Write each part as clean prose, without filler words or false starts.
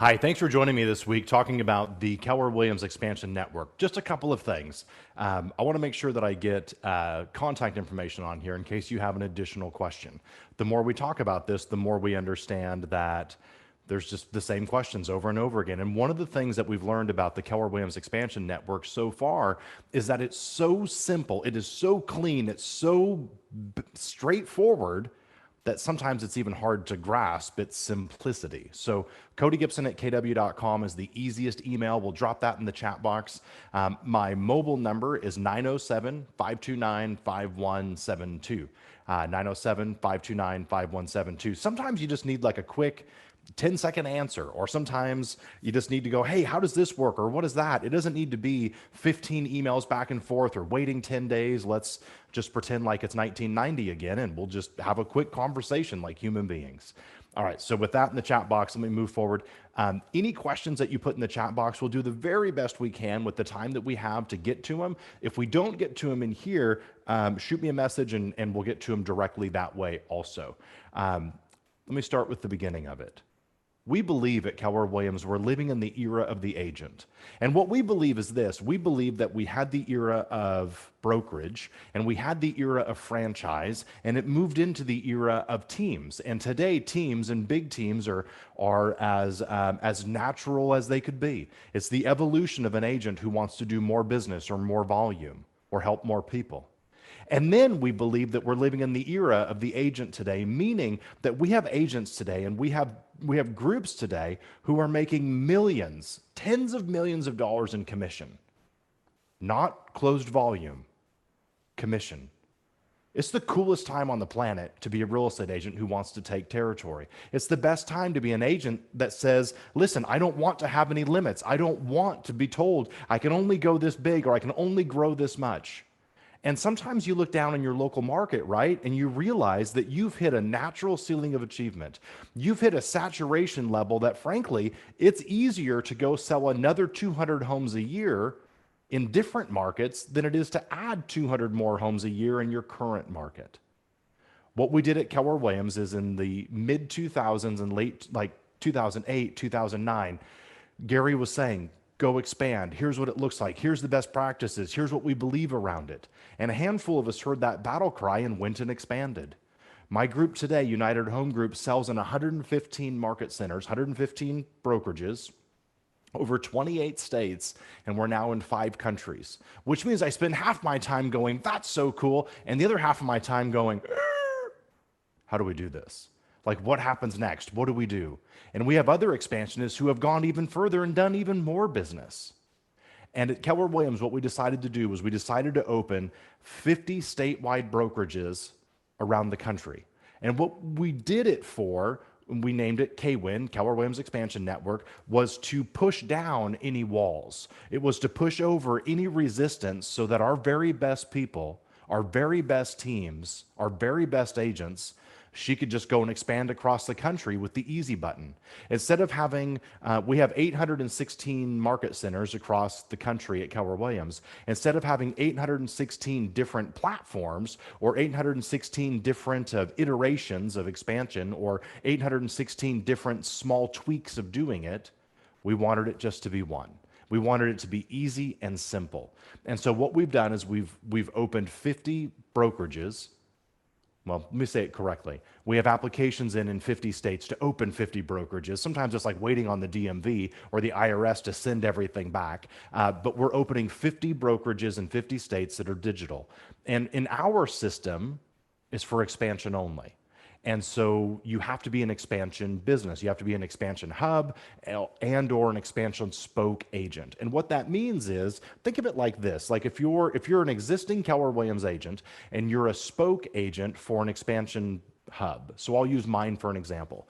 Hi, thanks for joining me this week talking about the Keller Williams Expansion Network. Just a couple of things. I want to make sure that I get contact information on here in case you have an additional question. The more we talk about this, the more we understand that there's just the same questions over and over again. And one of the things that we've learned about the Keller Williams Expansion Network so far is that it's so simple, it is so clean, it's so straightforward that sometimes it's even hard to grasp its simplicity. So Cody Gibson at KW.com is the easiest email. We'll drop that in the chat box. My mobile number is 907-529-5172. 907-529-5172. Sometimes you just need like a quick 10-second answer, or sometimes you just need to go, hey, how does this work? Or what is that? It doesn't need to be 15 emails back and forth or waiting 10 days. Let's just pretend like it's 1990 again, and we'll just have a quick conversation like human beings. All right, so with that in the chat box, let me move forward. Any questions that you put in the chat box, we'll do the very best we can with the time that we have to get to them. If we don't get to them in here, shoot me a message and we'll get to them directly that way also. Let me start with the beginning of it. We believe at Keller Williams we're living in the era of the agent. And what we believe is this. We believe that we had the era of brokerage and we had the era of franchise, and it moved into the era of teams. And today teams and big teams are as natural as they could be. It's the evolution of an agent who wants to do more business or more volume or help more people. And then we believe that we're living in the era of the agent today, meaning that we have agents today and we have groups today who are making millions, tens of millions of dollars in commission, not closed volume, commission. It's the coolest time on the planet to be a real estate agent who wants to take territory. It's the best time to be an agent that says, listen, I don't want to have any limits. I don't want to be told I can only go this big or I can only grow this much. And sometimes you look down in your local market, right? And you realize that you've hit a natural ceiling of achievement. You've hit a saturation level that, frankly, it's easier to go sell another 200 homes a year in different markets than it is to add 200 more homes a year in your current market. What we did at Keller Williams is in the mid 2000s and late, like 2008, 2009, Gary was saying, go expand. Here's what it looks like. Here's the best practices. Here's what we believe around it. And a handful of us heard that battle cry and went and expanded. My group today, United Home Group, sells in 115 market centers, 115 brokerages, over 28 states, and we're now in 5 countries, which means I spend half my time going, that's so cool, and the other half of my time going, how do we do this? Like, what happens next? What do we do? And we have other expansionists who have gone even further and done even more business. And at Keller Williams, what we decided to do was we decided to open 50 statewide brokerages around the country. And what we did it for, we named it KWEN, Keller Williams Expansion Network, was to push down any walls. It was to push over any resistance so that our very best people, our very best teams, our very best agents, she could just go and expand across the country with the easy button. Instead of having, we have 816 market centers across the country at Keller Williams. Instead of having 816 different platforms or 816 different iterations of expansion or 816 different small tweaks of doing it, we wanted it just to be one. We wanted it to be easy and simple. And so what we've done is we've opened 50 brokerages. Well, let me say it correctly. We have applications in 50 states to open 50 brokerages. Sometimes it's like waiting on the DMV or the IRS to send everything back. But we're opening 50 brokerages in 50 states that are digital. And in our system, is for expansion only. And so you have to be an expansion business. You have to be an expansion hub and or an expansion spoke agent. And what that means is, think of it like this. Like if you're an existing Keller Williams agent and you're a spoke agent for an expansion hub. So I'll use mine for an example.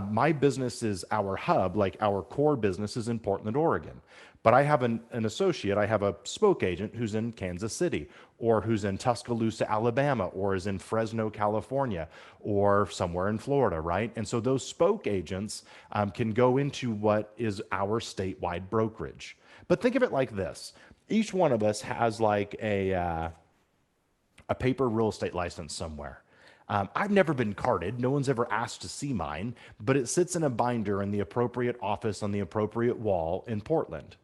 My business is our hub, like our core business is in Portland, Oregon. But I have an associate, I have a spoke agent who's in Kansas City, or who's in Tuscaloosa, Alabama, or is in Fresno, California, or somewhere in Florida, right? And so those spoke agents can go into what is our statewide brokerage. But think of it like this. Each one of us has like a paper real estate license somewhere. I've never been carded. No one's ever asked to see mine, but it sits in a binder in the appropriate office on the appropriate wall in Portland.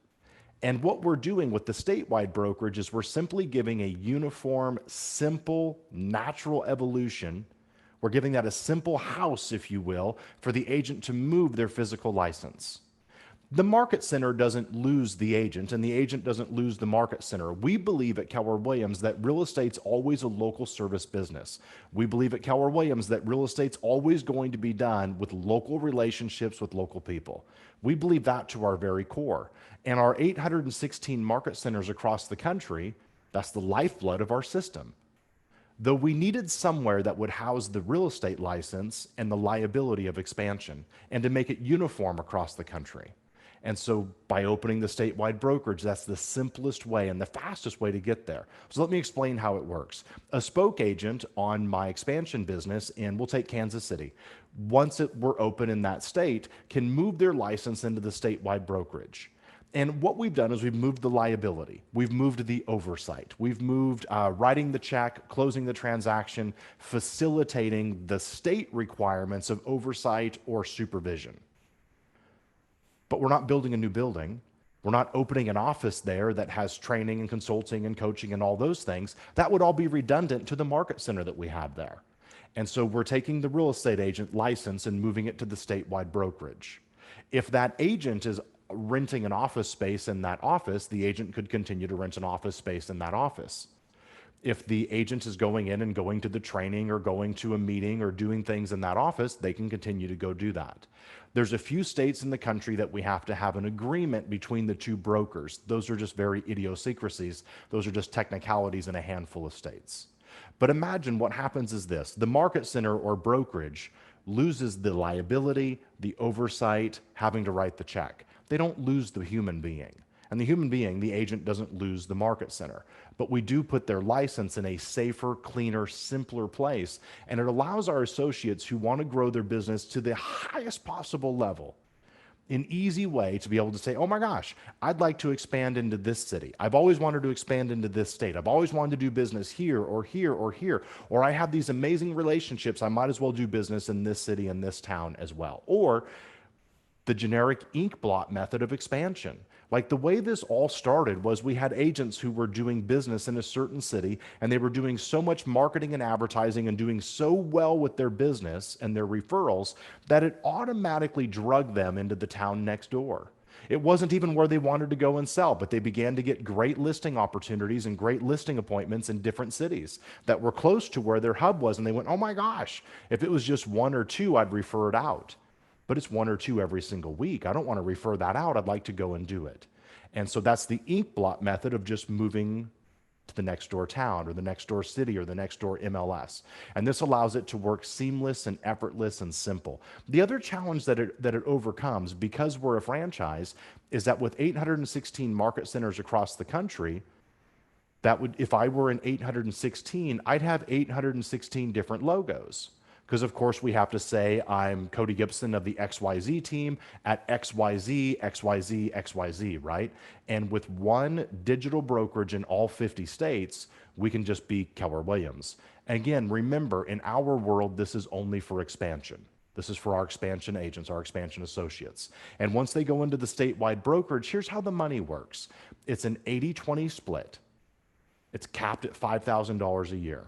And what we're doing with the statewide brokerage is we're simply giving a uniform, simple, natural evolution. We're giving that a simple house, if you will, for the agent to move their physical license. The market center doesn't lose the agent, and the agent doesn't lose the market center. We believe at Keller Williams that real estate's always a local service business. We believe at Keller Williams that real estate's always going to be done with local relationships with local people. We believe that to our very core. And our 816 market centers across the country, that's the lifeblood of our system. Though we needed somewhere that would house the real estate license and the liability of expansion, and to make it uniform across the country. And so by opening the statewide brokerage, that's the simplest way and the fastest way to get there. So let me explain how it works. A spoke agent on my expansion business, and we'll take Kansas City, once we're open in that state, can move their license into the statewide brokerage. And what we've done is we've moved the liability. We've moved the oversight. We've moved writing the check, closing the transaction, facilitating the state requirements of oversight or supervision. But we're not building a new building. We're not opening an office there that has training and consulting and coaching and all those things. That would all be redundant to the market center that we have there. And so we're taking the real estate agent license and moving it to the statewide brokerage. If that agent is renting an office space in that office, the agent could continue to rent an office space in that office. If the agent is going in and going to the training or going to a meeting or doing things in that office, they can continue to go do that. There's a few states in the country that we have to have an agreement between the two brokers. Those are just very idiosyncrasies. Those are just technicalities in a handful of states. But imagine what happens is this: the market center or brokerage loses the liability, the oversight, having to write the check. They don't lose the human being. And the human being, the agent, doesn't lose the market center. But we do put their license in a safer, cleaner, simpler place. And it allows our associates who want to grow their business to the highest possible level, an easy way to be able to say, oh my gosh, I'd like to expand into this city. I've always wanted to expand into this state. I've always wanted to do business here or here or here. Or I have these amazing relationships. I might as well do business in this city and this town as well. Or the generic ink blot method of expansion. Like the way this all started was we had agents who were doing business in a certain city, and they were doing so much marketing and advertising and doing so well with their business and their referrals that it automatically drugged them into the town next door. It wasn't even where they wanted to go and sell, but they began to get great listing opportunities and great listing appointments in different cities that were close to where their hub was. And they went, oh my gosh, if it was just one or two, I'd refer it out. But it's one or two every single week. I don't want to refer that out. I'd like to go and do it. And so that's the ink blot method of just moving to the next door town or the next door city or the next door MLS. And this allows it to work seamless and effortless and simple. The other challenge that it overcomes, because we're a franchise, is that with 816 market centers across the country, that would, if I were in 816, I'd have 816 different logos. Because, of course, we have to say, I'm Cody Gibson of the XYZ team at XYZ, XYZ, XYZ, right? And with one digital brokerage in all 50 states, we can just be Keller Williams. Again, remember, in our world, this is only for expansion. This is for our expansion agents, our expansion associates. And once they go into the statewide brokerage, here's how the money works. It's an 80-20 split. It's capped at $5,000 a year,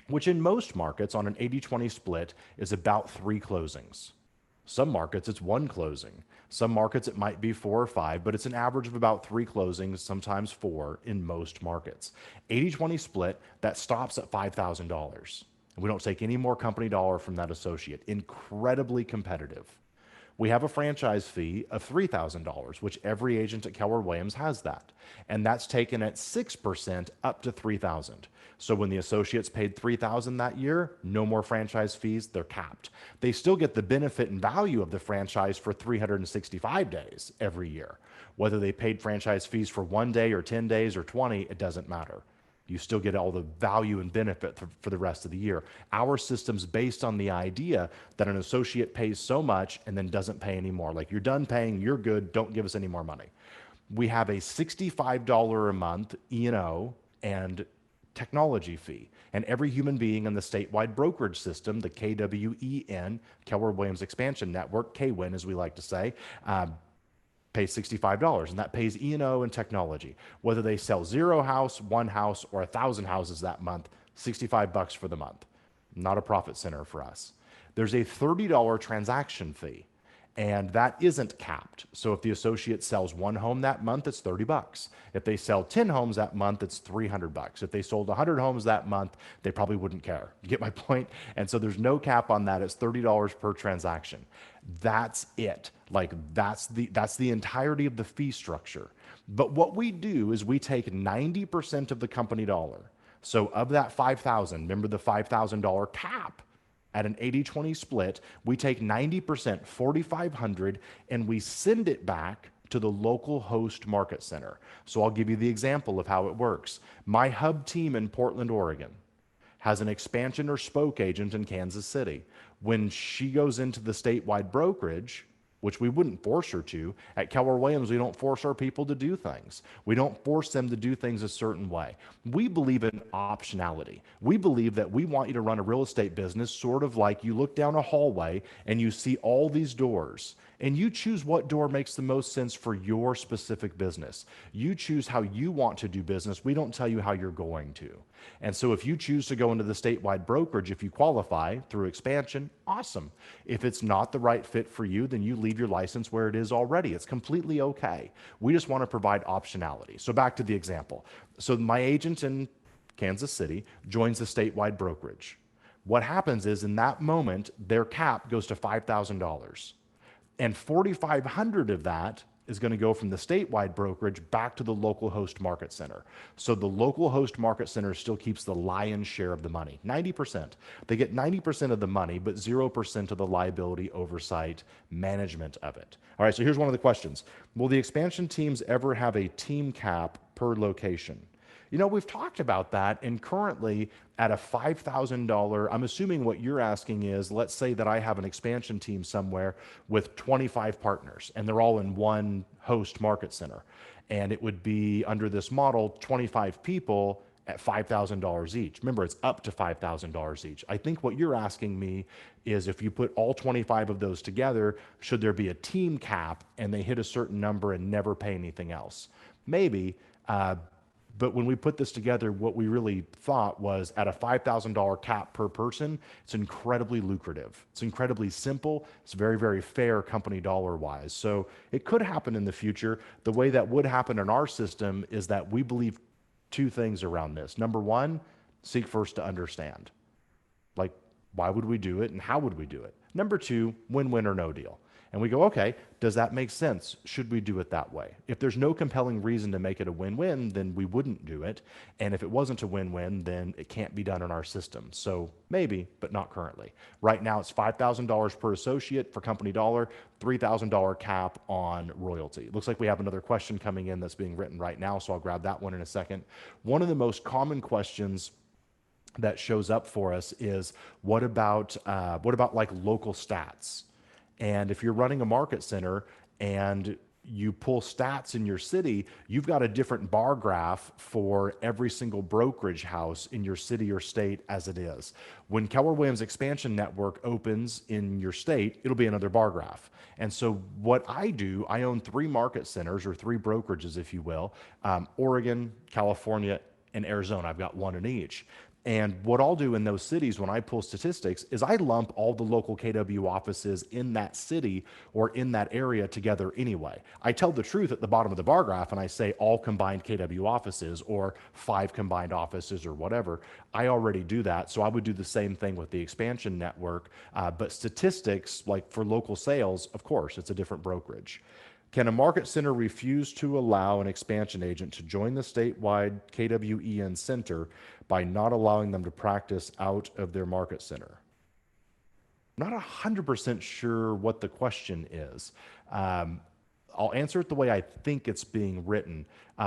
which in most markets on an 80-20 split is about 3 closings. Some markets, it's 1 closing. Some markets, it might be 4 or 5, but it's an average of about 3 closings, sometimes 4 in most markets. 80-20 split, that stops at $5,000. And we don't take any more company dollar from that associate. Incredibly competitive. We have a franchise fee of $3,000, which every agent at Keller Williams has that. And that's taken at 6% up to $3,000. So when the associates paid $3,000 that year, no more franchise fees, they're capped. They still get the benefit and value of the franchise for 365 days every year. Whether they paid franchise fees for 1 day or 10 days or 20, it doesn't matter. You still get all the value and benefit for the rest of the year. Our system's based on the idea that an associate pays so much and then doesn't pay anymore. Like, you're done paying, you're good, don't give us any more money. We have a $65 a month E&O and technology fee. And every human being in the statewide brokerage system, the KWEN, Keller Williams Expansion Network, KWEN as we like to say, pays $65, and that pays E&O and technology. Whether they sell 0 house, 1 house, or 1,000 houses that month, $65 for the month. Not a profit center for us. There's a $30 transaction fee, and that isn't capped. So if the associate sells 1 home that month, it's $30. If they sell 10 homes that month, it's $300. If they sold 100 homes that month, they probably wouldn't care. You get my point? And so there's no cap on that. It's $30 per transaction. That's it. Like that's the entirety of the fee structure. But what we do is we take 90% of the company dollar. So of that $5,000, remember the $5,000 cap, at an 80-20 split, we take 90%, $4,500, and we send it back to the local host market center. So I'll give you the example of how it works. My hub team in Portland, Oregon, has an expansion or spoke agent in Kansas City. When she goes into the statewide brokerage, which we wouldn't force her to, at Keller Williams, we don't force our people to do things. We don't force them to do things a certain way. We believe in optionality. We believe that we want you to run a real estate business sort of like you look down a hallway and you see all these doors, and you choose what door makes the most sense for your specific business. You choose how you want to do business. We don't tell you how you're going to. And so if you choose to go into the statewide brokerage, if you qualify through expansion, awesome. If it's not the right fit for you, then you leave your license where it is already. It's completely okay. We just want to provide optionality. So back to the example. So my agent in Kansas City joins the statewide brokerage. What happens is in that moment, their cap goes to $5,000. And $4,500 of that is going to go from the statewide brokerage back to the local host market center. So the local host market center still keeps the lion's share of the money, 90%. They get 90% of the money, but 0% of the liability oversight management of it. All right, so here's one of the questions. Will the expansion teams ever have a team cap per location? You know, we've talked about that, and currently at a $5,000, I'm assuming what you're asking is, let's say that I have an expansion team somewhere with 25 partners, and they're all in one host market center. And it would be, under this model, 25 people at $5,000 each. Remember, it's up to $5,000 each. I think what you're asking me is if you put all 25 of those together, should there be a team cap and they hit a certain number and never pay anything else? Maybe. But when we put this together, what we really thought was at a $5,000 cap per person, it's incredibly lucrative. It's incredibly simple. It's very, very fair company dollar-wise. So it could happen in the future. The way that would happen in our system is that we believe 2 things around this. Number 1, seek first to understand. Like, why would we do it and how would we do it? Number 2, win-win or no deal. And we go, okay, does that make sense? Should we do it that way? If there's no compelling reason to make it a win-win, then we wouldn't do it. And if it wasn't a win-win, then it can't be done in our system. So maybe, but not currently. Right now, it's $5,000 per associate for company dollar, $3,000 cap on royalty. It looks like we have another question coming in that's being written right now, so I'll grab that one in a second. One of the most common questions that shows up for us is, what about like local stats? And if you're running a market center and you pull stats in your city, you've got a different bar graph for every single brokerage house in your city or state as it is. When Keller Williams Expansion Network opens in your state, it'll be another bar graph. And so what I do, I own 3 market centers, or 3 brokerages, if you will, Oregon, California, and Arizona. I've got 1 in each. And what I'll do in those cities when I pull statistics is I lump all the local KW offices in that city or in that area together anyway. I tell the truth at the bottom of the bar graph and I say all combined KW offices or 5 combined offices or whatever. I already do that. So I would do the same thing with the expansion network. But statistics, like for local sales, of course, it's a different brokerage. Can a market center refuse to allow an expansion agent to join the statewide KWEN center by not allowing them to practice out of their market center? I'm not 100% sure what the question is. I'll answer it the way I think it's being written.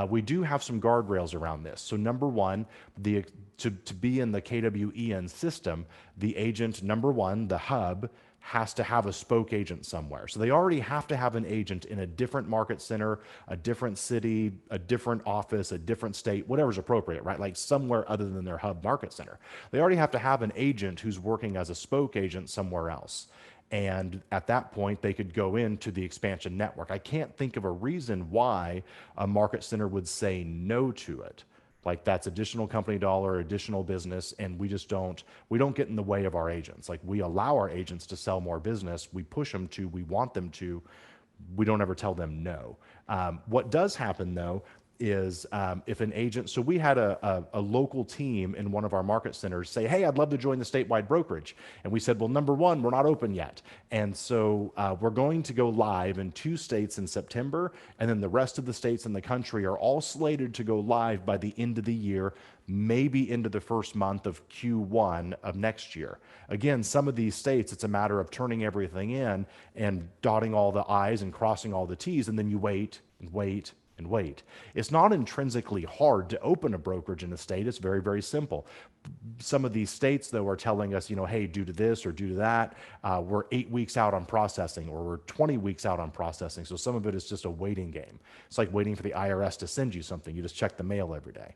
We do have some guardrails around this. So number 1, to be in the KWEN system, the agent, number 1, the hub, has to have a spoke agent somewhere. So they already have to have an agent in a different market center, a different city, a different office, a different state, whatever's appropriate, right? Like somewhere other than their hub market center. They already have to have an agent who's working as a spoke agent somewhere else. And at that point, they could go into the expansion network. I can't think of a reason why a market center would say no to it. Like that's additional company dollar, additional business, and we don't get in the way of our agents. Like we allow our agents to sell more business. We push them to, we want them to, we don't ever tell them no. What does happen though is if an agent, so we had a local team in one of our market centers say, hey, I'd love to join the statewide brokerage. And we said, well, number one, we're not open yet. And so we're going to go live in 2 states in September. And then the rest of the states in the country are all slated to go live by the end of the year, maybe into the first month of Q1 of next year. Again, some of these states, it's a matter of turning everything in and dotting all the I's and crossing all the T's, and then you wait and wait and wait. It's not intrinsically hard to open a brokerage in a state. It's very, very simple. Some of these states, though, are telling us, hey, due to this or due to that, we're 8 weeks out on processing, or we're 20 weeks out on processing. So some of it is just a waiting game. It's like waiting for the IRS to send you something. You just check the mail every day.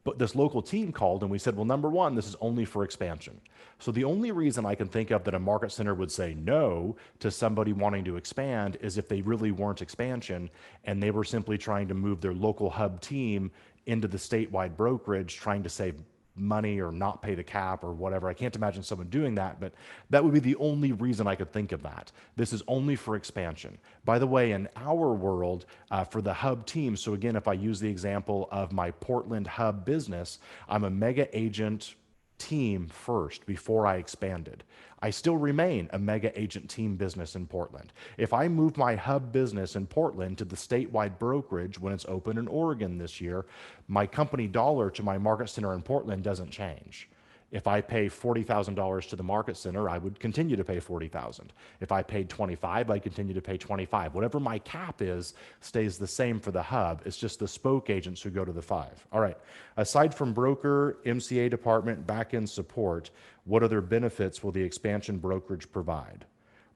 But this local team called and we said, well, number one, this is only for expansion. So the only reason I can think of that a market center would say no to somebody wanting to expand is if they really weren't expansion and they were simply trying to move their local hub team into the statewide brokerage, trying to save money or not pay the cap or whatever. I can't imagine someone doing that, but that would be the only reason I could think of that. This is only for expansion. By the way, in our world, for the hub team, so again, if I use the example of my Portland hub business, I'm a mega agent team first before I expanded. I still remain a mega agent team business in Portland. If I move my hub business in Portland to the statewide brokerage when it's open in Oregon this year, my company dollar to my market center in Portland doesn't change. If I pay $40,000 to the market center, I would continue to pay $40,000. If I paid $25,000, I'd continue to pay $25,000. Whatever my cap is stays the same for the hub. It's just the spoke agents who go to the 5. All right. Aside from broker, MCA department, back-end support, what other benefits will the expansion brokerage provide?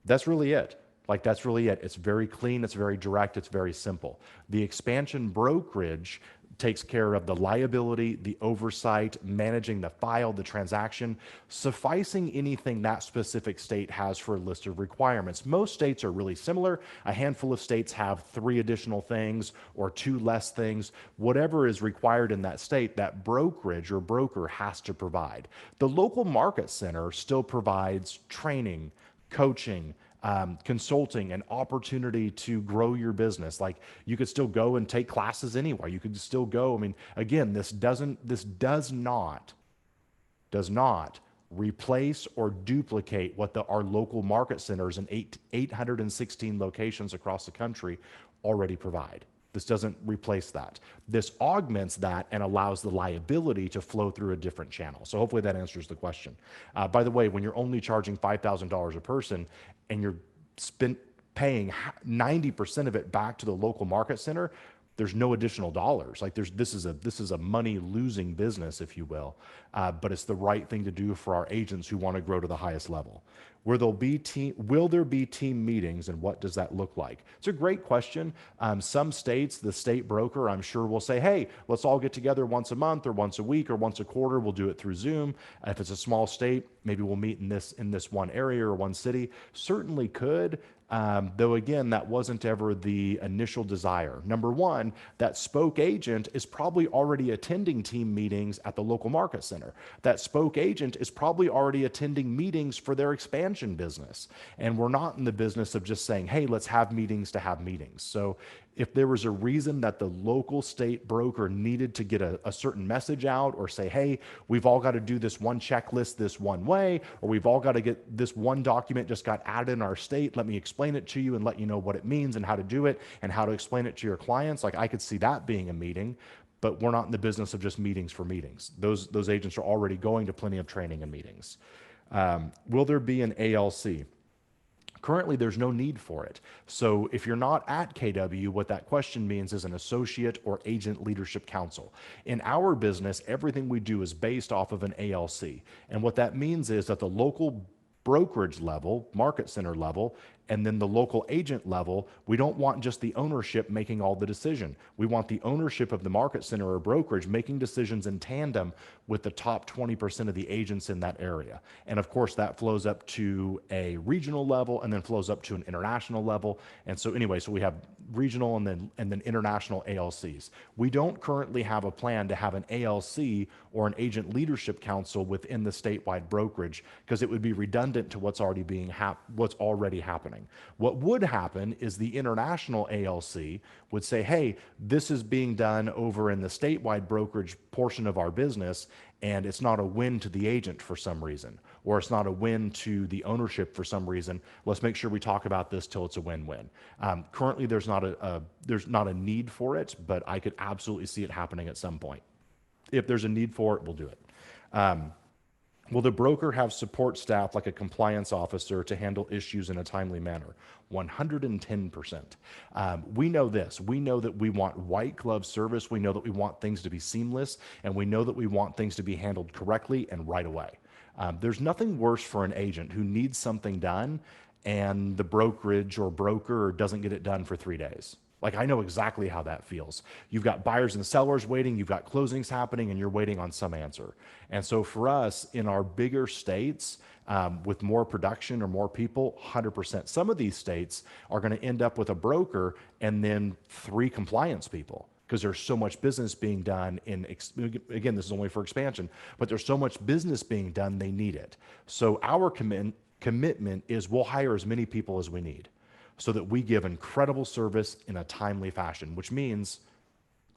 That's really it. Like that's really it. It's very clean. It's very direct. It's very simple. The expansion brokerage takes care of the liability, the oversight, managing the file, the transaction, sufficing anything that specific state has for a list of requirements. Most states are really similar. A handful of states have 3 additional things or 2 less things. Whatever is required in that state, that brokerage or broker has to provide. The local market center still provides training, coaching, consulting, an opportunity to grow your business. Like you could still go and take classes anywhere. You could still go. I mean, again, this does not replace or duplicate what our local market centers in 816 locations across the country already provide. This doesn't replace that. This augments that and allows the liability to flow through a different channel. So hopefully that answers the question. By the way, when you're only charging $5,000 a person and you're paying 90% of it back to the local market center, there's no additional dollars. Like this is a money losing business, if you will, but it's the right thing to do for our agents who want to grow to the highest level. Will there be team meetings, and what does that look like? It's a great question. Some states, the state broker, I'm sure, will say, hey, let's all get together once a month or once a week or once a quarter. We'll do it through Zoom. If it's a small state, maybe we'll meet in this one area or one city. Certainly could. Though again, that wasn't ever the initial desire. Number one, that spoke agent is probably already attending team meetings at the local market center. That spoke agent is probably already attending meetings for their expansion business. And we're not in the business of just saying, hey, let's have meetings to have meetings. So if there was a reason that the local state broker needed to get a certain message out or say, hey, we've all got to do this one checklist this one way, or we've all got to get this one document just got added in our state, let me explain it to you and let you know what it means and how to do it and how to explain it to your clients. Like I could see that being a meeting, but we're not in the business of just meetings for meetings. Those agents are already going to plenty of training and meetings. Will there be an ALC? Currently, there's no need for it. So if you're not at KW, what that question means is an associate or agent leadership council. In our business, everything we do is based off of an ALC. And what that means is that the local brokerage level, market center level, and then the local agent level, we don't want just the ownership making all the decision. We want the ownership of the market center or brokerage making decisions in tandem with the top 20% of the agents in that area. And of course, that flows up to a regional level and then flows up to an international level. And so anyway, so we have regional and then international ALCs. We don't currently have a plan to have an ALC or an agent leadership council within the statewide brokerage because it would be redundant to what's already happening. What would happen is the international ALC would say, hey, this is being done over in the statewide brokerage portion of our business, and it's not a win to the agent for some reason, or it's not a win to the ownership for some reason. Let's make sure we talk about this till it's a win-win. Currently, there's not a need for it, but I could absolutely see it happening at some point. If there's a need for it, we'll do it. Will the broker have support staff like a compliance officer to handle issues in a timely manner? 110%. We know this. We know that we want white glove service. We know that we want things to be seamless, and we know that we want things to be handled correctly and right away. There's nothing worse for an agent who needs something done and the brokerage or broker doesn't get it done for 3 days. Like, I know exactly how that feels. You've got buyers and sellers waiting, you've got closings happening, and you're waiting on some answer. And so for us, in our bigger states, with more production or more people, 100%. Some of these states are going to end up with a broker and then 3 compliance people because there's so much business being done again, this is only for expansion, but there's so much business being done, they need it. So our commitment is we'll hire as many people as we need, so that we give incredible service in a timely fashion, which means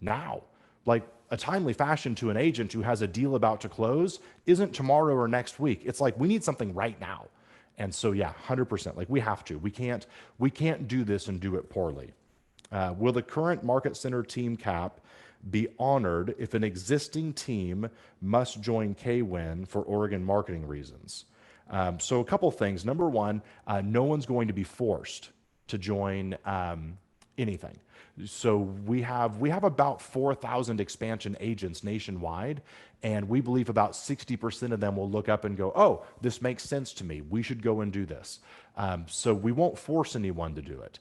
now. Like, a timely fashion to an agent who has a deal about to close isn't tomorrow or next week. It's like, we need something right now. And so, yeah, 100%. Like, we have to. We can't do this and do it poorly. Will the current market center team cap be honored if an existing team must join KWEN for Oregon marketing reasons? So a couple things. Number one, no one's going to be forced to join anything. So we have about 4,000 expansion agents nationwide, and we believe about 60% of them will look up and go, oh, this makes sense to me. We should go and do this. So we won't force anyone to do it.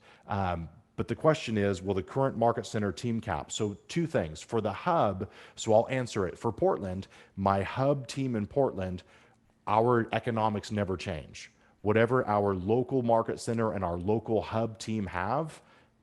But the question is, will the current market center team cap? So 2 things. For the hub, so I'll answer it. For Portland, my hub team in Portland, our economics never change. Whatever our local market center and our local hub team have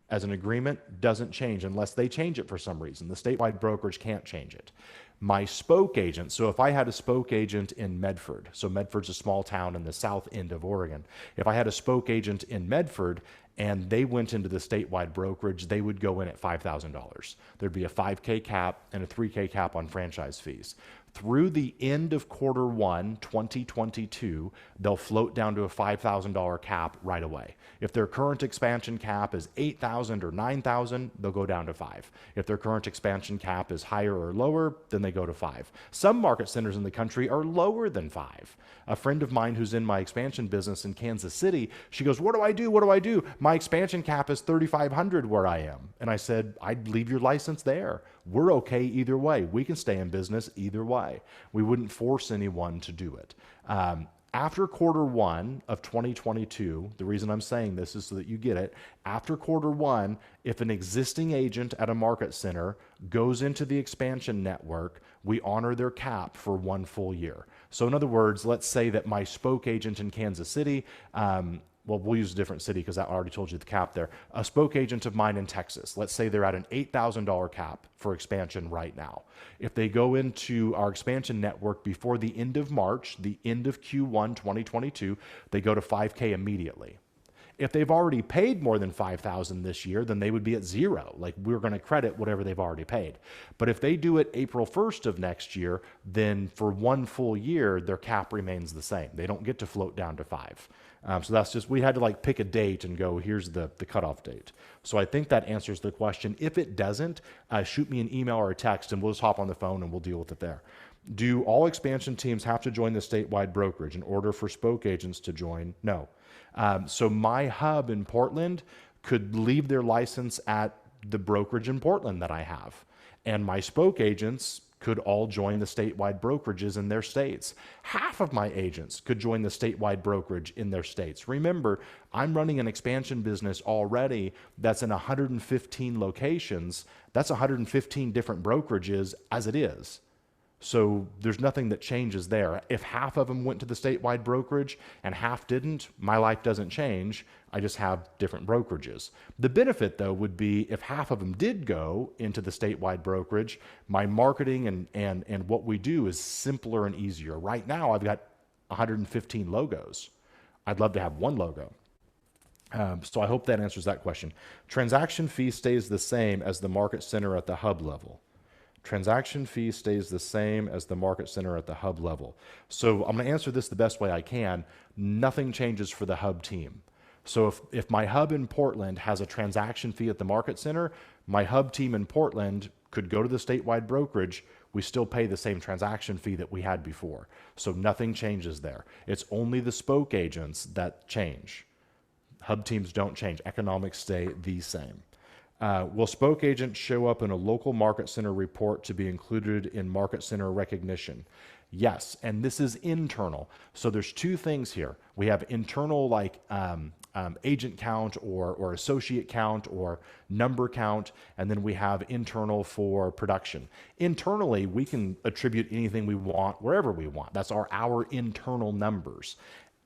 as an agreement doesn't change unless they change it for some reason. The statewide brokerage can't change it. My spoke agent, so if I had a spoke agent in Medford, so Medford's a small town in the south end of Oregon. If I had a spoke agent in Medford and they went into the statewide brokerage, they would go in at $5,000. There'd be a $5K cap and a $3K cap on franchise fees. Through the end of Q1 2022, they'll float down to a $5,000 cap right away. If their current expansion cap is $8,000 or $9,000, they'll go down to $5,000. If their current expansion cap is higher or lower, then they go to $5,000. Some market centers in the country are lower than $5,000. A friend of mine who's in my expansion business in Kansas City, she goes, what do I do? What do I do? My expansion cap is $3,500 where I am. And I said, I'd leave your license there. We're okay either way. We can stay in business either way. We wouldn't force anyone to do it. After Q1 of 2022, the reason I'm saying this is so that you get it. After Q1, if an existing agent at a market center goes into the expansion network, we honor their cap for 1 full year. So in other words, let's say that my spoke agent in Kansas City, well, we'll use a different city because I already told you the cap there. A spoke agent of mine in Texas, let's say they're at an $8,000 cap for expansion right now. If they go into our expansion network before the end of March, the end of Q1 2022, they go to $5K immediately. If they've already paid more than $5,000 this year, then they would be at 0. Like, we're going to credit whatever they've already paid. But if they do it April 1st of next year, then for 1 full year, their cap remains the same. They don't get to float down to 5. So that's just, we had to like pick a date and go, here's the cutoff date. So I think that answers the question. If it doesn't, shoot me an email or a text and we'll just hop on the phone and we'll deal with it there. Do all expansion teams have to join the statewide brokerage in order for spoke agents to join? No. So my hub in Portland could leave their license at the brokerage in Portland that I have. And my spoke agents could all join the statewide brokerages in their states. Half of my agents could join the statewide brokerage in their states. Remember, I'm running an expansion business already that's in 115 locations. That's 115 different brokerages as it is. So there's nothing that changes there. If half of them went to the statewide brokerage and half didn't, my life doesn't change. I just have different brokerages. The benefit, though, would be if half of them did go into the statewide brokerage, my marketing and what we do is simpler and easier. Right now, I've got 115 logos. I'd love to have one logo. So I hope that answers that question. Transaction fee stays the same as the market center at the hub level. Transaction fee stays the same as the market center at the hub level. So I'm going to answer this the best way I can. Nothing changes for the hub team. So if my hub in Portland has a transaction fee at the market center, my hub team in Portland could go to the statewide brokerage. We still pay the same transaction fee that we had before. So nothing changes there. It's only the spoke agents that change. Hub teams don't change. Economics stay the same. Will spoke agents show up in a local market center report to be included in market center recognition? Yes, and this is internal. So there's two things here. We have internal like agent count or associate count or number count, and then we have internal for production. Internally, we can attribute anything we want wherever we want. That's our internal numbers.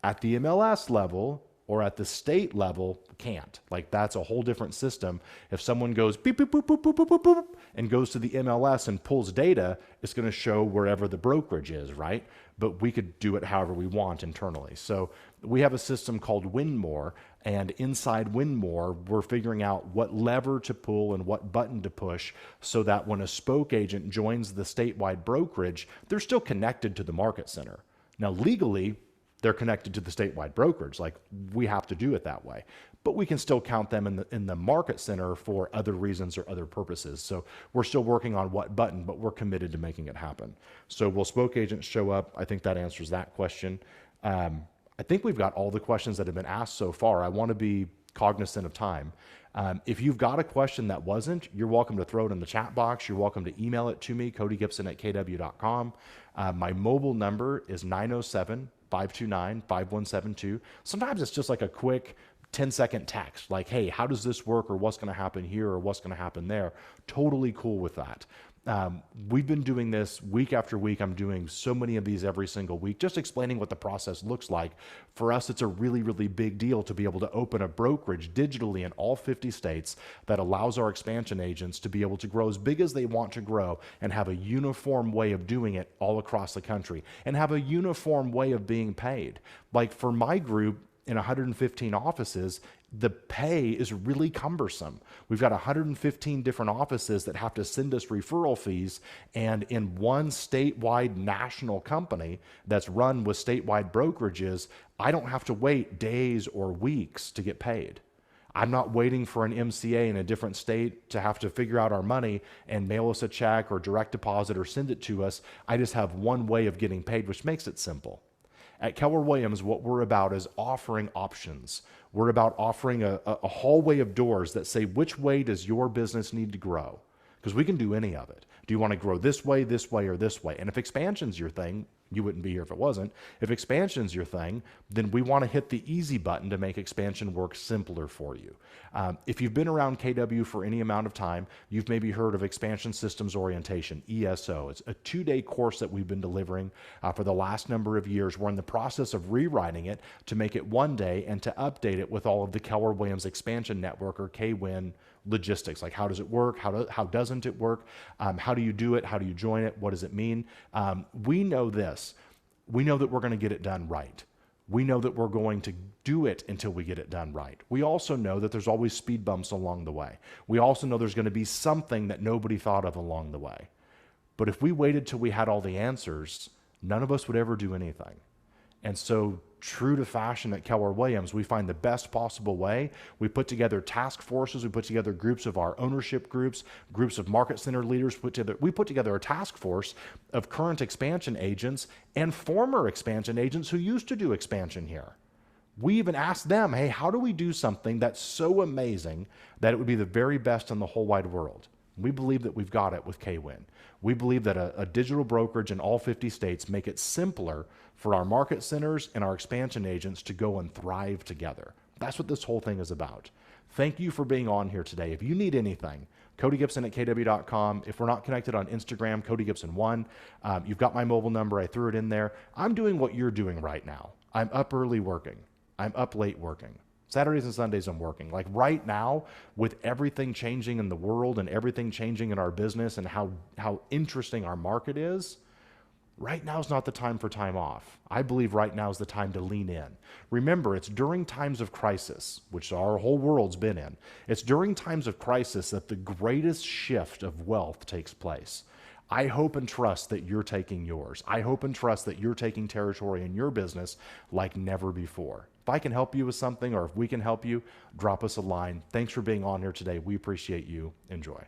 At the MLS level, or at the state level, can't. Like that's a whole different system. If someone goes beep, beep, boop, boop, boop, boop, boop, boop, and goes to the MLS and pulls data, it's going to show wherever the brokerage is, right? But we could do it however we want internally. So we have a system called WinMore, and inside WinMore, we're figuring out what lever to pull and what button to push so that when a spoke agent joins the statewide brokerage, they're still connected to the market center. Now, legally, they're connected to the statewide brokerage. Like we have to do it that way, but we can still count them in the market center for other reasons or other purposes. So we're still working on what button, but we're committed to making it happen. So will spoke agents show up? I think that answers that question. I think we've got all the questions that have been asked so far. I want to be cognizant of time. If you've got a question that wasn't, you're welcome to throw it in the chat box. You're welcome to email it to me, codygibson@kw.com. My mobile number is 907-529-5172. Sometimes it's just like a quick 10-second text, like, hey, how does this work, or what's going to happen here, or what's going to happen there. Totally cool with that. We've been doing this week after week. I'm doing so many of these every single week, just explaining what the process looks like. For us, it's a really, really big deal to be able to open a brokerage digitally in all 50 states that allows our expansion agents to be able to grow as big as they want to grow and have a uniform way of doing it all across the country and have a uniform way of being paid. Like for my group, in 115 offices, the pay is really cumbersome. We've got 115 different offices that have to send us referral fees, and in one statewide national company that's run with statewide brokerages, I don't have to wait days or weeks to get paid. I'm not waiting for an MCA in a different state to have to figure out our money and mail us a check or direct deposit or send it to us. I just have one way of getting paid, which makes it simple. At Keller Williams, what we're about is offering options. We're about offering a hallway of doors that say, which way does your business need to grow? Because we can do any of it. Do you want to grow this way, or this way? And if expansion's your thing, you wouldn't be here if it wasn't. If expansion's your thing, then we want to hit the easy button to make expansion work simpler for you. If you've been around KW for any amount of time, you've maybe heard of Expansion Systems Orientation, ESO. It's a 2-day course that we've been delivering for the last number of years. We're in the process of rewriting it to make it 1 day and to update it with all of the Keller Williams Expansion Network, or KWEN, logistics. Like, how does it work? How doesn't it work? How do you do it? How do you join it? What does it mean? We know this. We know that we're going to get it done right. We know that we're going to do it until we get it done right. We also know that there's always speed bumps along the way. We also know there's going to be something that nobody thought of along the way. But if we waited till we had all the answers, none of us would ever do anything. And so, true to fashion at Keller Williams, we find the best possible way. We put together task forces. We put together groups of our ownership groups of market center leaders. We put together a task force of current expansion agents and former expansion agents who used to do expansion here. We even asked them, hey, how do we do something that's so amazing that it would be the very best in the whole wide world? We believe that we've got it with KWEN. We believe that a digital brokerage in all 50 states make it simpler for our market centers and our expansion agents to go and thrive together. That's what this whole thing is about. Thank you for being on here today. If you need anything, Cody Gibson at KW.com. If we're not connected on Instagram, Cody Gibson1. You've got my mobile number. I threw it in there. I'm doing what you're doing right now. I'm up early working. I'm up late working. Saturdays and Sundays I'm working. Like right now, with everything changing in the world and everything changing in our business and how interesting our market is, right now is not the time for time off. I believe right now is the time to lean in. Remember, it's during times of crisis, which our whole world's been in. It's during times of crisis that the greatest shift of wealth takes place. I hope and trust that you're taking yours. I hope and trust that you're taking territory in your business like never before. If I can help you with something, or if we can help you, drop us a line. Thanks for being on here today. We appreciate you. Enjoy.